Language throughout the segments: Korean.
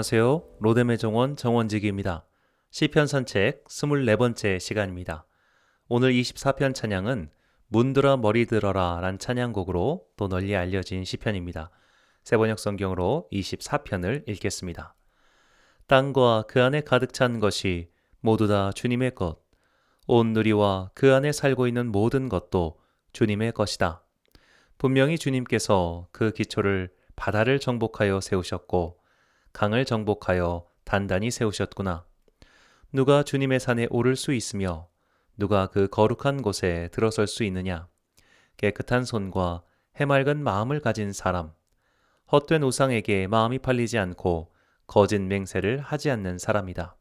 안녕하세요. 로뎀의 정원 정원직입니다. 시편 산책 24번째 시간입니다. 오늘 24편 찬양은 문들어 머리 들어라 란 찬양곡으로 또 널리 알려진 시편입니다. 세번역 성경으로 24편을 읽겠습니다. 땅과 그 안에 가득 찬 것이 모두 다 주님의 것, 온 누리와 그 안에 살고 있는 모든 것도 주님의 것이다. 분명히 주님께서 그 기초를 바다를 정복하여 세우셨고 강을 정복하여 단단히 세우셨구나. 누가 주님의 산에 오를 수 있으며 누가 그 거룩한 곳에 들어설 수 있느냐. 깨끗한 손과 해맑은 마음을 가진 사람, 헛된 우상에게 마음이 팔리지 않고 거짓 맹세를 하지 않는 사람이다.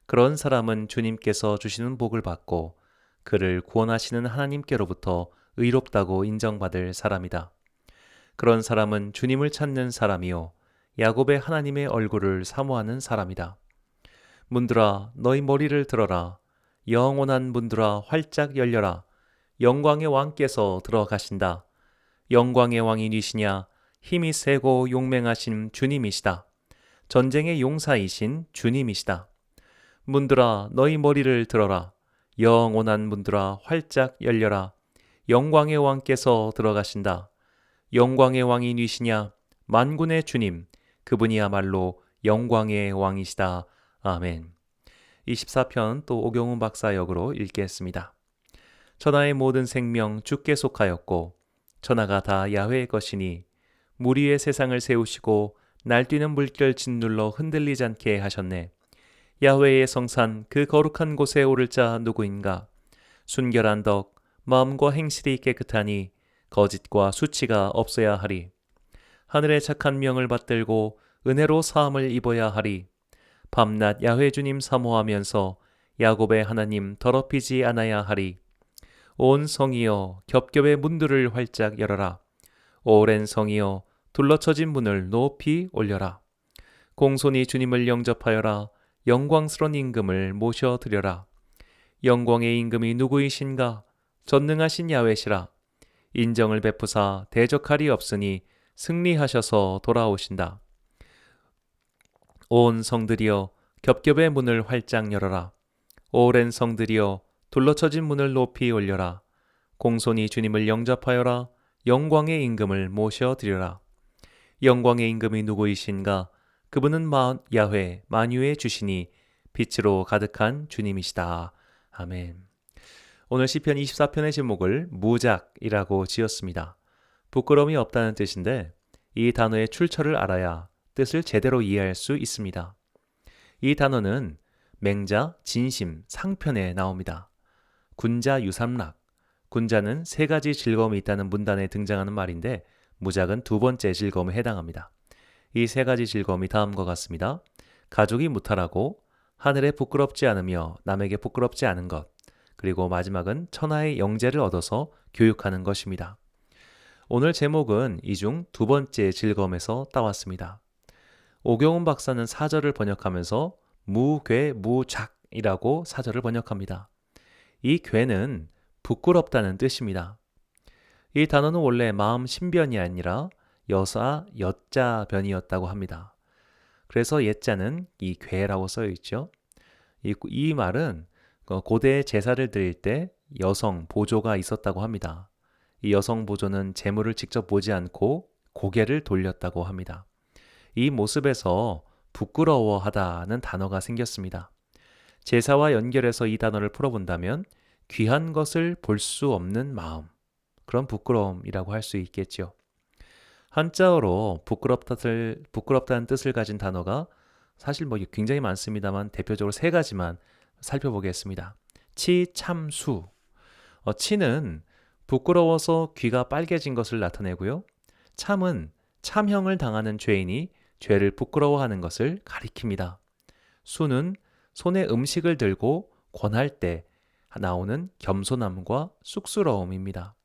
그런 사람은 주님께서 주시는 복을 받고 그를 구원하시는 하나님께로부터 의롭다고 인정받을 사람이다. 그런 사람은 주님을 찾는 사람이요 야곱의 하나님의 얼굴을 사모하는 사람이다. 문들아 너희 머리를 들어라. 영원한 문들아 활짝 열려라. 영광의 왕께서 들어가신다. 영광의 왕이 니시냐. 힘이 세고 용맹하신 주님이시다. 전쟁의 용사이신 주님이시다. 문들아 너희 머리를 들어라. 영원한 문들아 활짝 열려라. 영광의 왕께서 들어가신다. 영광의 왕이 니시냐. 만군의 주님 그분이야말로 영광의 왕이시다. 아멘. 24편 또 오경훈 박사 역으로 읽겠습니다. 천하의 모든 생명 주께 속하였고 천하가 다 야훼의 것이니 물 위에 세상을 세우시고 날뛰는 물결 짓눌러 흔들리지 않게 하셨네. 야훼의 성산 그 거룩한 곳에 오를 자 누구인가. 순결한 덕 마음과 행실이 깨끗하니 거짓과 수치가 없어야 하리. 하늘의 착한 명을 받들고 은혜로 사함을 입어야 하리. 밤낮 야훼 주님 사모하면서 야곱의 하나님 더럽히지 않아야 하리. 온 성이여 겹겹의 문들을 활짝 열어라. 오랜 성이여 둘러쳐진 문을 높이 올려라. 공손히 주님을 영접하여라. 영광스러운 임금을 모셔드려라. 영광의 임금이 누구이신가. 전능하신 야훼시라. 인정을 베푸사 대적할이 없으니 승리하셔서 돌아오신다. 온 성들이여 겹겹의 문을 활짝 열어라. 오랜 성들이여 둘러쳐진 문을 높이 올려라. 공손히 주님을 영접하여라. 영광의 임금을 모셔드려라. 영광의 임금이 누구이신가. 그분은 야훼 만유의 주시니 빛으로 가득한 주님이시다. 아멘. 오늘 시편 24편의 제목을 무작이라고 지었습니다. 부끄러움이 없다는 뜻인데 이 단어의 출처를 알아야 뜻을 제대로 이해할 수 있습니다. 이 단어는 맹자, 진심, 상편에 나옵니다. 군자, 유삼락. 군자는 세 가지 즐거움이 있다는 문단에 등장하는 말인데 무작은 두 번째 즐거움에 해당합니다. 이 세 가지 즐거움이 다음과 같습니다. 가족이 무탈하고 하늘에 부끄럽지 않으며 남에게 부끄럽지 않은 것, 그리고 마지막은 천하의 영재를 얻어서 교육하는 것입니다. 오늘 제목은 이 중 두 번째 즐거움에서 따왔습니다. 오경훈 박사는 사절을 번역하면서 무괴 무작이라고 사절을 번역합니다. 이 괴는 부끄럽다는 뜻입니다. 이 단어는 원래 마음 신변이 아니라 여사 여자 변이었다고 합니다. 그래서 옛자는 이 괴라고 써 있죠. 이 말은 고대 제사를 드릴 때 여성 보조가 있었다고 합니다. 이 여성 보조는 재물을 직접 보지 않고 고개를 돌렸다고 합니다. 이 모습에서 부끄러워하다는 단어가 생겼습니다. 제사와 연결해서 이 단어를 풀어본다면 귀한 것을 볼 수 없는 마음, 그런 부끄러움이라고 할 수 있겠죠. 한자어로 부끄럽다는 뜻을 가진 단어가 사실 굉장히 많습니다만 대표적으로 세 가지만 살펴보겠습니다. 치, 참, 수. 치는 부끄러워서 귀가 빨개진 것을 나타내고요. 참은 참형을 당하는 죄인이 죄를 부끄러워하는 것을 가리킵니다. 수는 손에 음식을 들고 권할 때 나오는 겸손함과 쑥스러움입니다.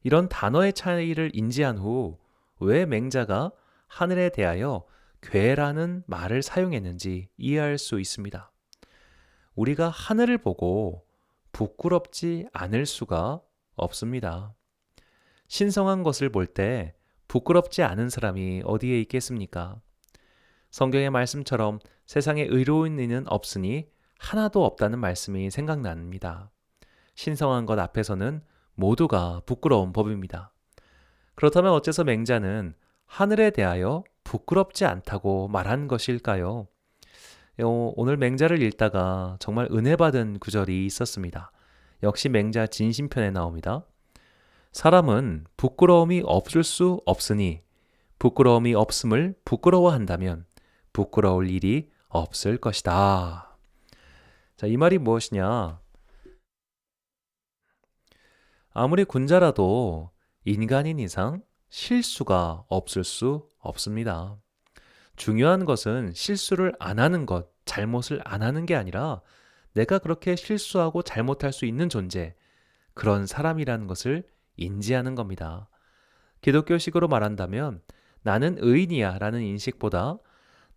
이런 단어의 차이를 인지한 후 왜 맹자가 하늘에 대하여 괴라는 말을 사용했는지 이해할 수 있습니다. 우리가 하늘을 보고 부끄럽지 않을 수가 없습니다. 신성한 것을 볼 때 부끄럽지 않은 사람이 어디에 있겠습니까? 성경의 말씀처럼 세상에 의로운 이는 없으니 하나도 없다는 말씀이 생각납니다. 신성한 것 앞에서는 모두가 부끄러운 법입니다. 그렇다면 어째서 맹자는 하늘에 대하여 부끄럽지 않다고 말한 것일까요? 오늘 맹자를 읽다가 정말 은혜 받은 구절이 있었습니다. 역시 맹자 진심편에 나옵니다. 사람은 부끄러움이 없을 수 없으니 부끄러움이 없음을 부끄러워한다면 부끄러울 일이 없을 것이다. 자, 이 말이 무엇이냐? 아무리 군자라도 인간인 이상 실수가 없을 수 없습니다. 중요한 것은 실수를 안 하는 것, 잘못을 안 하는 게 아니라 내가 그렇게 실수하고 잘못할 수 있는 존재, 그런 사람이라는 것을 인지하는 겁니다. 기독교식으로 말한다면 나는 의인이야 라는 인식보다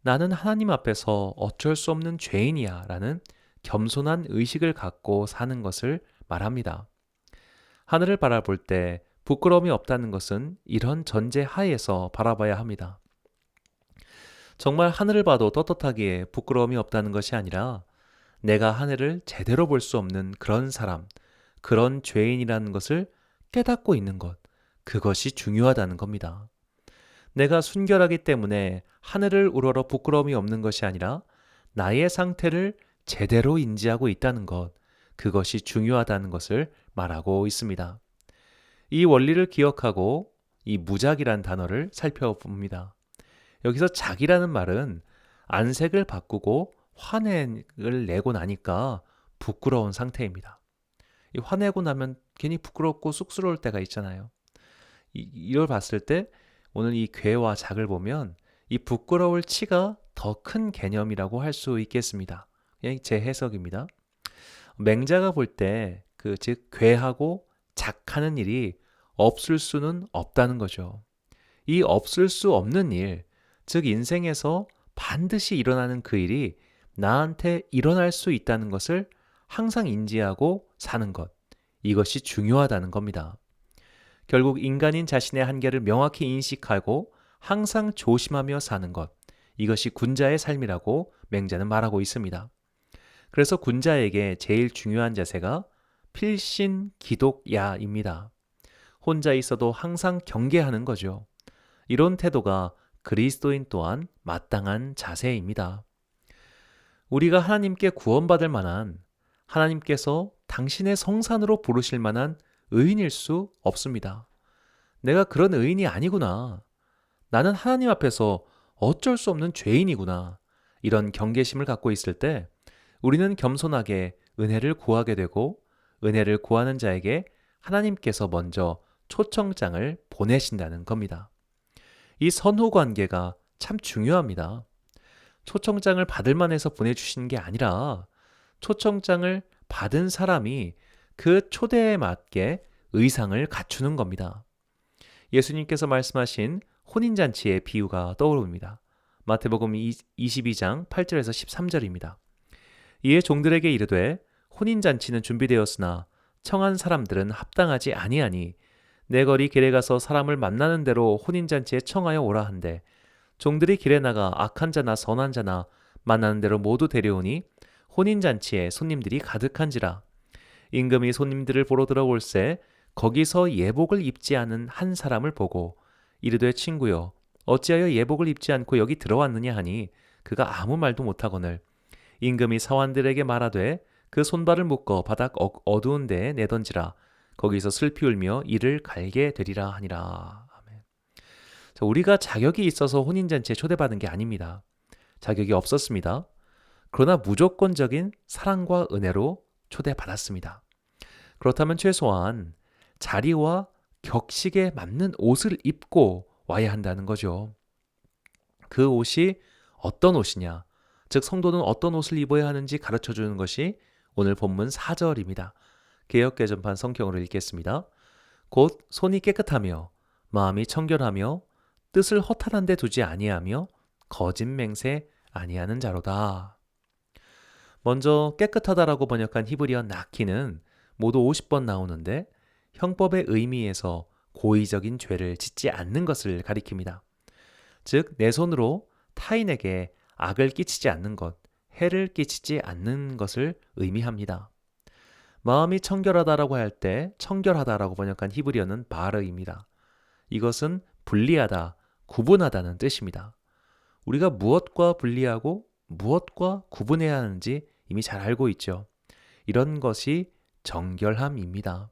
나는 하나님 앞에서 어쩔 수 없는 죄인이야 라는 겸손한 의식을 갖고 사는 것을 말합니다. 하늘을 바라볼 때 부끄러움이 없다는 것은 이런 전제 하에서 바라봐야 합니다. 정말 하늘을 봐도 떳떳하기에 부끄러움이 없다는 것이 아니라 내가 하늘을 제대로 볼 수 없는 그런 사람, 그런 죄인이라는 것을 깨닫고 있는 것, 그것이 중요하다는 겁니다. 내가 순결하기 때문에 하늘을 우러러 부끄러움이 없는 것이 아니라 나의 상태를 제대로 인지하고 있다는 것, 그것이 중요하다는 것을 말하고 있습니다. 이 원리를 기억하고 이 무작이란 단어를 살펴봅니다. 여기서 작이라는 말은 안색을 바꾸고 화내를 내고 나니까 부끄러운 상태입니다. 이 화내고 나면 괜히 부끄럽고 쑥스러울 때가 있잖아요. 이걸 봤을 때 오늘 이 괴와 작을 보면 이 부끄러울 치가 더 큰 개념이라고 할 수 있겠습니다. 그냥 제 해석입니다. 맹자가 볼 때 즉 괴하고 작하는 일이 없을 수는 없다는 거죠. 이 없을 수 없는 일, 즉 인생에서 반드시 일어나는 그 일이 나한테 일어날 수 있다는 것을 항상 인지하고 사는 것, 이것이 중요하다는 겁니다. 결국 인간인 자신의 한계를 명확히 인식하고 항상 조심하며 사는 것, 이것이 군자의 삶이라고 맹자는 말하고 있습니다. 그래서 군자에게 제일 중요한 자세가 필신기독야입니다. 혼자 있어도 항상 경계하는 거죠. 이런 태도가 그리스도인 또한 마땅한 자세입니다. 우리가 하나님께 구원받을 만한, 하나님께서 당신의 성산으로 부르실 만한 의인일 수 없습니다. 내가 그런 의인이 아니구나. 나는 하나님 앞에서 어쩔 수 없는 죄인이구나. 이런 경계심을 갖고 있을 때 우리는 겸손하게 은혜를 구하게 되고 은혜를 구하는 자에게 하나님께서 먼저 초청장을 보내신다는 겁니다. 이 선후 관계가 참 중요합니다. 초청장을 받을 만해서 보내주시는 게 아니라 초청장을 받은 사람이 그 초대에 맞게 의상을 갖추는 겁니다. 예수님께서 말씀하신 혼인잔치의 비유가 떠오릅니다. 마태복음 22장 8절에서 13절입니다. 이에 종들에게 이르되 혼인잔치는 준비되었으나 청한 사람들은 합당하지 아니하니 내 거리 길에 가서 사람을 만나는 대로 혼인잔치에 청하여 오라 한대 종들이 길에 나가 악한 자나 선한 자나 만나는 대로 모두 데려오니 혼인잔치에 손님들이 가득한지라. 임금이 손님들을 보러 들어올새 거기서 예복을 입지 않은 한 사람을 보고 이르되 친구여 어찌하여 예복을 입지 않고 여기 들어왔느냐 하니 그가 아무 말도 못하거늘 임금이 사환들에게 말하되 그 손발을 묶어 바닥 어두운 데에 내던지라. 거기서 슬피 울며 이를 갈게 되리라 하니라. 아멘. 자, 우리가 자격이 있어서 혼인잔치에 초대받은 게 아닙니다. 자격이 없었습니다. 그러나 무조건적인 사랑과 은혜로 초대받았습니다. 그렇다면 최소한 자리와 격식에 맞는 옷을 입고 와야 한다는 거죠. 그 옷이 어떤 옷이냐, 즉 성도는 어떤 옷을 입어야 하는지 가르쳐주는 것이 오늘 본문 4절입니다. 개역개정판 성경으로 읽겠습니다. 곧 손이 깨끗하며 마음이 청결하며 뜻을 허탄한 데 두지 아니하며 거짓 맹세 아니하는 자로다. 먼저 깨끗하다라고 번역한 히브리어 나키는 모두 50번 나오는데 형법의 의미에서 고의적인 죄를 짓지 않는 것을 가리킵니다. 즉 내 손으로 타인에게 악을 끼치지 않는 것, 해를 끼치지 않는 것을 의미합니다. 마음이 청결하다라고 할 때 청결하다라고 번역한 히브리어는 바르입니다. 이것은 분리하다, 구분하다는 뜻입니다. 우리가 무엇과 분리하고 무엇과 구분해야 하는지 이미 잘 알고 있죠. 이런 것이 정결함입니다.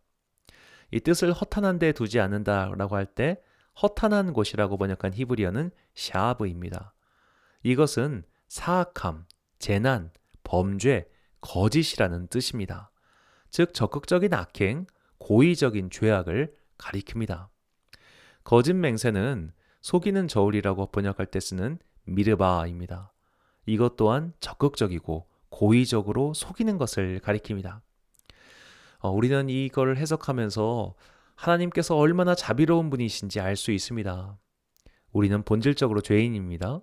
이 뜻을 허탄한 데 두지 않는다라고 할 때 허탄한 곳이라고 번역한 히브리어는 샤브입니다. 이것은 사악함, 재난, 범죄, 거짓이라는 뜻입니다. 즉 적극적인 악행, 고의적인 죄악을 가리킵니다. 거짓 맹세는 속이는 저울이라고 번역할 때 쓰는 미르바입니다. 이것 또한 적극적이고 고의적으로 속이는 것을 가리킵니다. 우리는 이걸 해석하면서 하나님께서 얼마나 자비로운 분이신지 알 수 있습니다. 우리는 본질적으로 죄인입니다.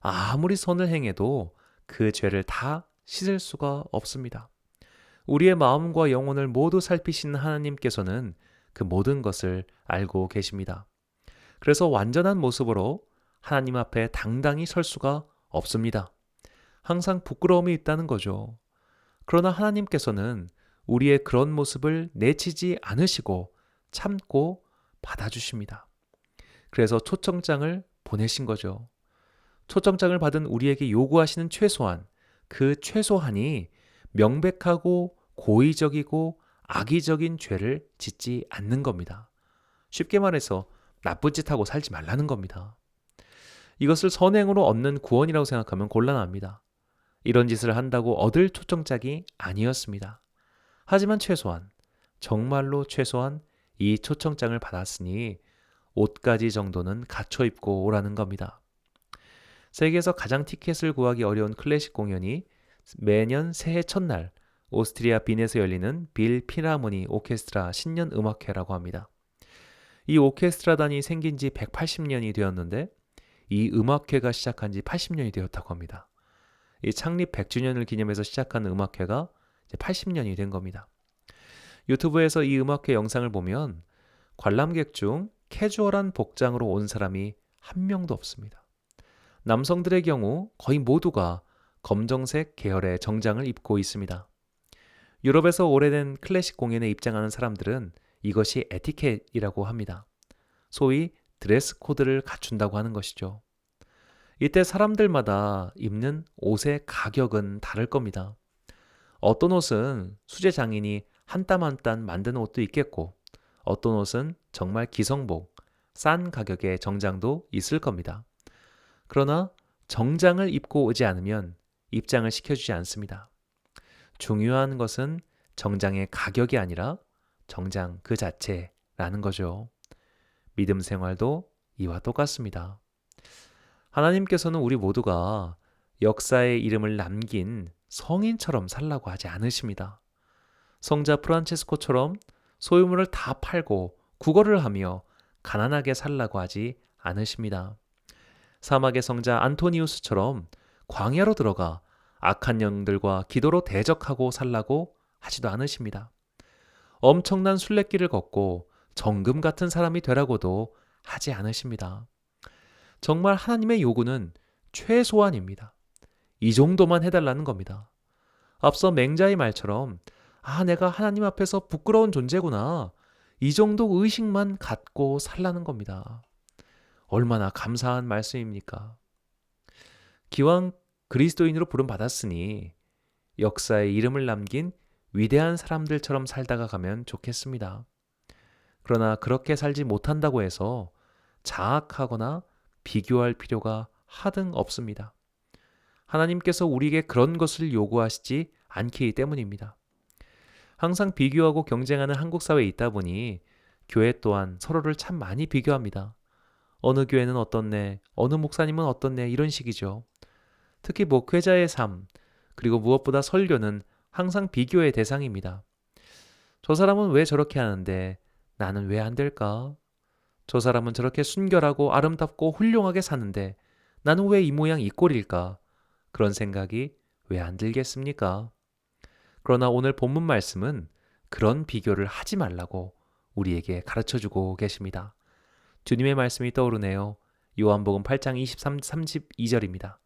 아무리 선을 행해도 그 죄를 다 씻을 수가 없습니다. 우리의 마음과 영혼을 모두 살피시는 하나님께서는 그 모든 것을 알고 계십니다. 그래서 완전한 모습으로 하나님 앞에 당당히 설 수가 없습니다. 항상 부끄러움이 있다는 거죠. 그러나 하나님께서는 우리의 그런 모습을 내치지 않으시고 참고 받아주십니다. 그래서 초청장을 보내신 거죠. 초청장을 받은 우리에게 요구하시는 최소한, 그 최소한이 명백하고 고의적이고 악의적인 죄를 짓지 않는 겁니다. 쉽게 말해서 나쁜 짓 하고 살지 말라는 겁니다. 이것을 선행으로 얻는 구원이라고 생각하면 곤란합니다. 이런 짓을 한다고 얻을 초청장이 아니었습니다. 하지만 최소한, 정말로 최소한 이 초청장을 받았으니 옷가지 정도는 갖춰 입고 오라는 겁니다. 세계에서 가장 티켓을 구하기 어려운 클래식 공연이 매년 새해 첫날 오스트리아 빈에서 열리는 빌 필하모니 오케스트라 신년 음악회라고 합니다. 이 오케스트라단이 생긴 지 180년이 되었는데 이 음악회가 시작한 지 80년이 되었다고 합니다. 이 창립 100주년을 기념해서 시작한 음악회가 이제 80년이 된 겁니다. 유튜브에서 이 음악회 영상을 보면 관람객 중 캐주얼한 복장으로 온 사람이 한 명도 없습니다. 남성들의 경우 거의 모두가 검정색 계열의 정장을 입고 있습니다. 유럽에서 오래된 클래식 공연에 입장하는 사람들은 이것이 에티켓이라고 합니다. 소위 드레스 코드를 갖춘다고 하는 것이죠. 이때 사람들마다 입는 옷의 가격은 다를 겁니다. 어떤 옷은 수제 장인이 한 땀 한 땀 만드는 옷도 있겠고 어떤 옷은 정말 기성복, 싼 가격의 정장도 있을 겁니다. 그러나 정장을 입고 오지 않으면 입장을 시켜주지 않습니다. 중요한 것은 정장의 가격이 아니라 정장 그 자체라는 거죠. 믿음 생활도 이와 똑같습니다. 하나님께서는 우리 모두가 역사의 이름을 남긴 성인처럼 살라고 하지 않으십니다. 성자 프란체스코처럼 소유물을 다 팔고 구걸을 하며 가난하게 살라고 하지 않으십니다. 사막의 성자 안토니우스처럼 광야로 들어가 악한 영들과 기도로 대적하고 살라고 하지도 않으십니다. 엄청난 순례길을 걷고 정금 같은 사람이 되라고도 하지 않으십니다. 정말 하나님의 요구는 최소한입니다. 이 정도만 해달라는 겁니다. 앞서 맹자의 말처럼 내가 하나님 앞에서 부끄러운 존재구나. 이 정도 의식만 갖고 살라는 겁니다. 얼마나 감사한 말씀입니까? 기왕 그리스도인으로 부름받았으니 역사에 이름을 남긴 위대한 사람들처럼 살다가 가면 좋겠습니다. 그러나 그렇게 살지 못한다고 해서 자학하거나 비교할 필요가 하등 없습니다. 하나님께서 우리에게 그런 것을 요구하시지 않기 때문입니다. 항상 비교하고 경쟁하는 한국 사회에 있다 보니 교회 또한 서로를 참 많이 비교합니다. 어느 교회는 어떻네, 어느 목사님은 어떻네 이런 식이죠. 특히 목회자의 삶, 그리고 무엇보다 설교는 항상 비교의 대상입니다. 저 사람은 왜 저렇게 하는데 나는 왜 안 될까? 저 사람은 저렇게 순결하고 아름답고 훌륭하게 사는데 나는 왜 이 모양 이 꼴일까? 그런 생각이 왜 안 들겠습니까? 그러나 오늘 본문 말씀은 그런 비교를 하지 말라고 우리에게 가르쳐주고 계십니다. 주님의 말씀이 떠오르네요. 요한복음 8장 32절입니다.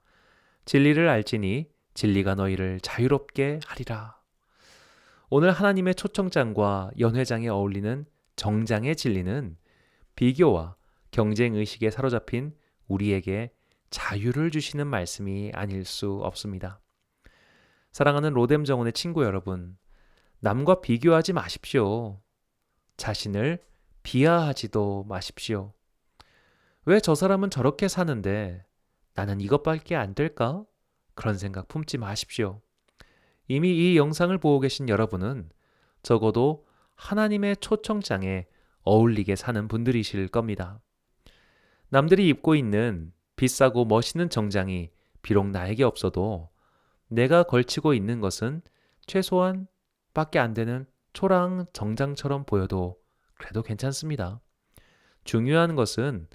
진리를 알지니 진리가 너희를 자유롭게 하리라. 오늘 하나님의 초청장과 연회장에 어울리는 정장의 진리는 비교와 경쟁의식에 사로잡힌 우리에게 자유를 주시는 말씀이 아닐 수 없습니다. 사랑하는 로뎀 정원의 친구 여러분, 남과 비교하지 마십시오. 자신을 비하하지도 마십시오. 왜 저 사람은 저렇게 사는데 나는 이것밖에 안 될까? 그런 생각 품지 마십시오. 이미 이 영상을 보고 계신 여러분은 적어도 하나님의 초청장에 어울리게 사는 분들이실 겁니다. 남들이 입고 있는 비싸고 멋있는 정장이 비록 나에게 없어도 내가 걸치고 있는 것은 최소한 밖에 안 되는 초랑 정장처럼 보여도 그래도 괜찮습니다. 중요한 것은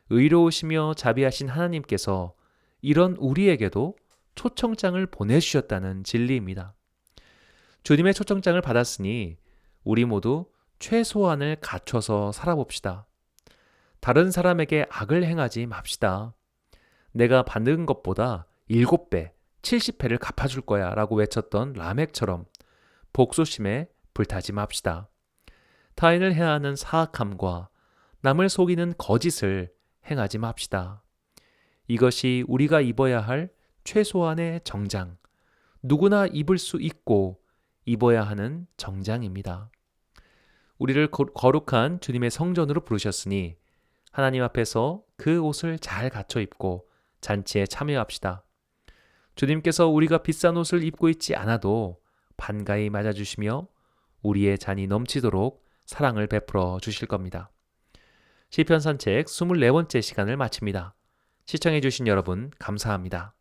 의로우시며 자비하신 하나님께서 이런 우리에게도 초청장을 보내주셨다는 진리입니다. 주님의 초청장을 받았으니 우리 모두 최소한을 갖춰서 살아봅시다. 다른 사람에게 악을 행하지 맙시다. 내가 받은 것보다 7배, 70배를 갚아줄 거야 라고 외쳤던 라멕처럼 복수심에 불타지 맙시다. 타인을 해하는 사악함과 남을 속이는 거짓을 행하지 맙시다. 이것이 우리가 입어야 할 최소한의 정장, 누구나 입을 수 있고 입어야 하는 정장입니다. 우리를 거룩한 주님의 성전으로 부르셨으니 하나님 앞에서 그 옷을 잘 갖춰 입고 잔치에 참여합시다. 주님께서 우리가 비싼 옷을 입고 있지 않아도 반가이 맞아주시며 우리의 잔이 넘치도록 사랑을 베풀어 주실 겁니다. 시편 산책 24번째 시간을 마칩니다. 시청해 주신 여러분 감사합니다.